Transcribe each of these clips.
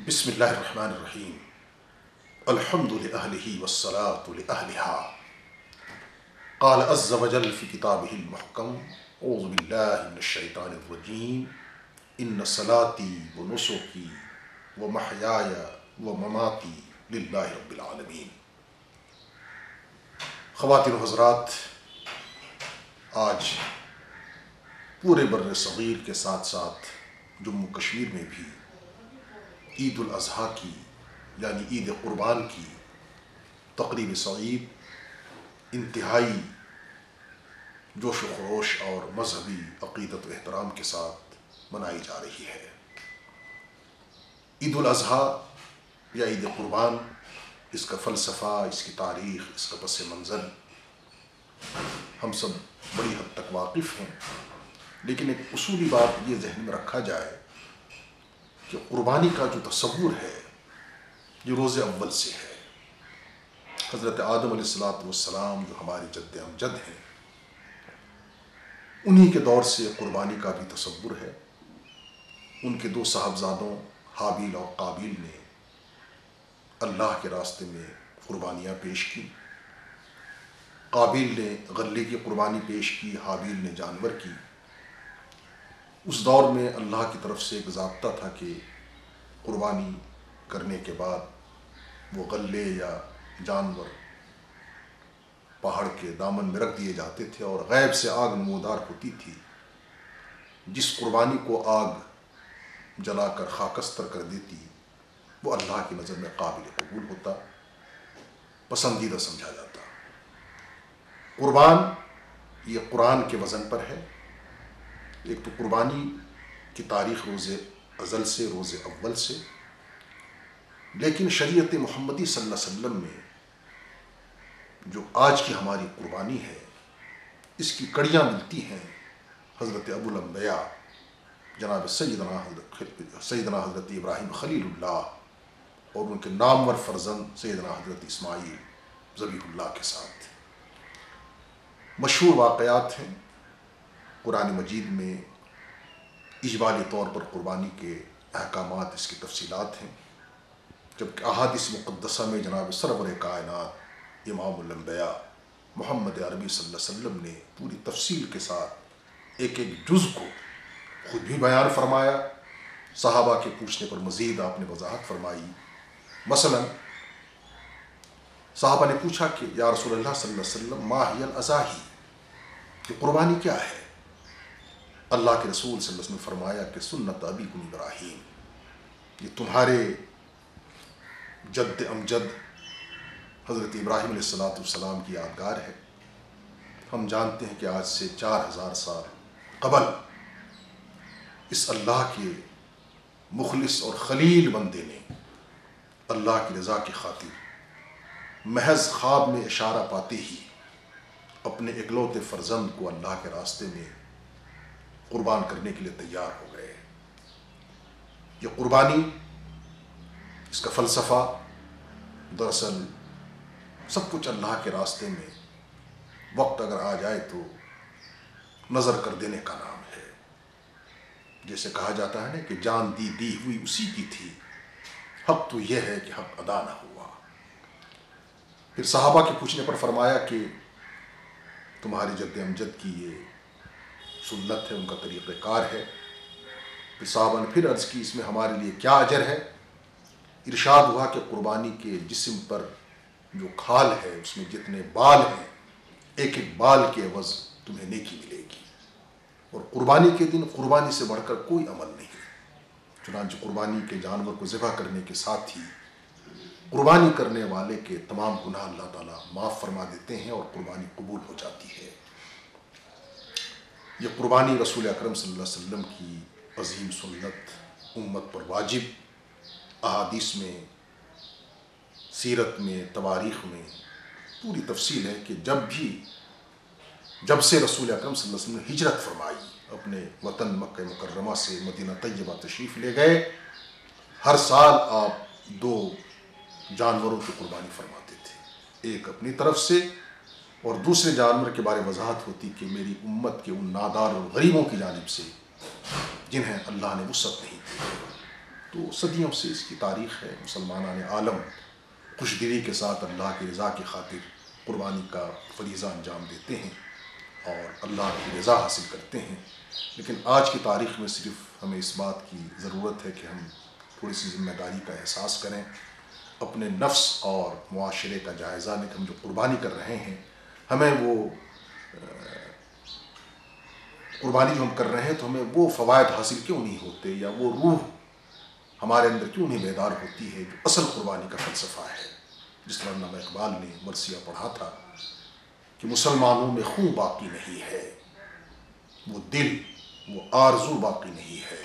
بسم اللہ الرحمن الرحیم الحمد لأہلہ والصلاة لأہلہا قال عز وجل فی کتابہ المحکم اعوذ باللہ من الشیطان الرجیم ان صلاتي ونسکی ومحیای ومماتی للہ رب العالمین۔ خواتین و حضرات، آج پورے بر صغیر کے ساتھ ساتھ جموں کشمیر میں بھی عید الاضحیٰ کی یعنی عید قربان کی تقریب سعید انتہائی جوش و خروش اور مذہبی عقیدت و احترام کے ساتھ منائی جا رہی ہے۔ عید الاضحیٰ یا عید قربان، اس کا فلسفہ، اس کی تاریخ، اس کا پس منظر ہم سب بڑی حد تک واقف ہیں، لیکن ایک اصولی بات یہ ذہن میں رکھا جائے کہ قربانی کا جو تصور ہے یہ روز اول سے ہے۔ حضرت آدم علیہ السلام جو ہمارے جد امجد ہیں، انہی کے دور سے قربانی کا بھی تصور ہے۔ ان کے دو صاحبزادوں حابیل اور قابیل نے اللہ کے راستے میں قربانیاں پیش کی۔ قابیل نے غلے کی قربانی پیش کی، حابیل نے جانور کی۔ اس دور میں اللہ کی طرف سے ایک ضابطہ تھا کہ قربانی کرنے کے بعد وہ غلے یا جانور پہاڑ کے دامن میں رکھ دیے جاتے تھے اور غیب سے آگ نمودار ہوتی تھی۔ جس قربانی کو آگ جلا کر خاکستر کر دیتی وہ اللہ کی نظر میں قابل قبول ہوتا، پسندیدہ سمجھا جاتا۔ قربان یہ قرآن کے وزن پر ہے۔ ایک تو قربانی کی تاریخ روز ازل سے، روز اول سے، لیکن شریعت محمدی صلی اللہ علیہ وسلم میں جو آج کی ہماری قربانی ہے، اس کی کڑیاں ملتی ہیں حضرت ابو الانبیاء جناب سیدنا حضرت ابراہیم خلیل اللہ اور ان کے نامور فرزند سیدنا حضرت اسماعیل ذبیح اللہ کے ساتھ۔ مشہور واقعات ہیں قرآن مجید میں، اجمالی طور پر قربانی کے احکامات، اس کی تفصیلات ہیں، جبکہ احادیث مقدسہ میں جناب سرور کائنات امام الانبیاء محمد عربی صلی اللہ علیہ وسلم نے پوری تفصیل کے ساتھ ایک ایک جز کو خود بھی بیان فرمایا، صحابہ کے پوچھنے پر مزید آپ نے وضاحت فرمائی۔ مثلا صحابہ نے پوچھا کہ یا رسول اللہ صلی اللہ علیہ وسلم ما ہی الاضاحی، کہ قربانی کیا ہے؟ اللہ کے رسول صلی اللہ علیہ وسلم نے فرمایا کہ سنت ابیکم ابراہیم، یہ تمہارے جد امجد حضرت ابراہیم علیہ السلام کی یادگار ہے۔ ہم جانتے ہیں کہ آج سے 4000 سال قبل اس اللہ کے مخلص اور خلیل بندے نے اللہ کی رضا کی خاطر محض خواب میں اشارہ پاتے ہی اپنے اکلوتے فرزند کو اللہ کے راستے میں قربان کرنے کے لیے تیار ہو گئے۔ یہ قربانی، اس کا فلسفہ دراصل سب کچھ اللہ کے راستے میں وقت اگر آ جائے تو نظر کر دینے کا نام ہے۔ جیسے کہا جاتا ہے نا کہ جان دی ہوئی اسی کی تھی، حق تو یہ ہے کہ حق ادا نہ ہوا۔ پھر صحابہ کے پوچھنے پر فرمایا کہ تمہاری جد امجد کی یہ سنت ہے، ان کا طریقہ کار ہے۔ پھر صحابہ نے پھر عرض کی اس میں ہمارے لیے کیا اجر ہے؟ ارشاد ہوا کہ قربانی کے جسم پر جو کھال ہے، اس میں جتنے بال ہیں، ایک ایک بال کے عوض تمہیں نیکی ملے گی، اور قربانی کے دن قربانی سے بڑھ کر کوئی عمل نہیں۔ چنانچہ قربانی کے جانور کو ذبح کرنے کے ساتھ ہی قربانی کرنے والے کے تمام گناہ اللہ تعالیٰ معاف فرما دیتے ہیں اور قربانی قبول ہو جاتی ہے۔ یہ قربانی رسول اکرم صلی اللہ علیہ وسلم کی عظیم سنت، امت پر واجب، احادیث میں، سیرت میں، تواریخ میں پوری تفصیل ہے کہ جب سے رسول اکرم صلی اللہ علیہ وسلم نے ہجرت فرمائی، اپنے وطن مکہ مکرمہ سے مدینہ طیبہ تشریف لے گئے، ہر سال آپ 2 جانوروں کی قربانی فرماتے تھے، ایک اپنی طرف سے اور دوسرے جانور کے بارے وضاحت ہوتی کہ میری امت کے ان نادار اور غریبوں کی جانب سے جنہیں اللہ نے وسعت نہیں دی۔ تو صدیوں سے اس کی تاریخ ہے. مسلمانان عالم خوش دلی کے ساتھ اللہ کی رضا کی خاطر قربانی کا فریضہ انجام دیتے ہیں اور اللہ کی رضا حاصل کرتے ہیں. لیکن آج کی تاریخ میں صرف ہمیں اس بات کی ضرورت ہے کہ ہم تھوڑی سی ذمہ داری کا احساس کریں، اپنے نفس اور معاشرے کا جائزہ لیں کہ ہم جو قربانی کر رہے ہیں ہمیں وہ قربانی جو ہم کر رہے ہیں تو ہمیں وہ فوائد حاصل کیوں نہیں ہوتے، یا وہ روح ہمارے اندر کیوں نہیں بیدار ہوتی ہے جو اصل قربانی کا فلسفہ ہے. جس طرح علامہ اقبال نے مرثیہ پڑھا تھا کہ مسلمانوں میں خون باقی نہیں ہے، وہ دل وہ آرزو باقی نہیں ہے،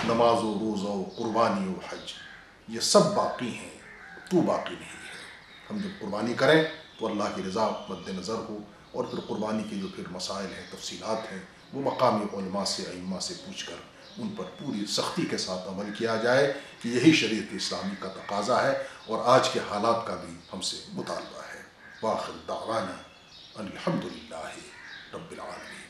نماز و روزہ و قربانی و حج یہ سب باقی ہیں، تو باقی نہیں ہے. ہم جب قربانی کریں تو اللہ کی رضا مد نظر ہو، اور پھر قربانی کے جو پھر مسائل ہیں، تفصیلات ہیں، وہ مقامی علماء سے ائمہ سے پوچھ کر ان پر پوری سختی کے ساتھ عمل کیا جائے کہ یہی شریعت اسلامی کا تقاضا ہے اور آج کے حالات کا بھی ہم سے مطالبہ ہے. وآخر دعوانا ان الحمد للہ رب العالمین.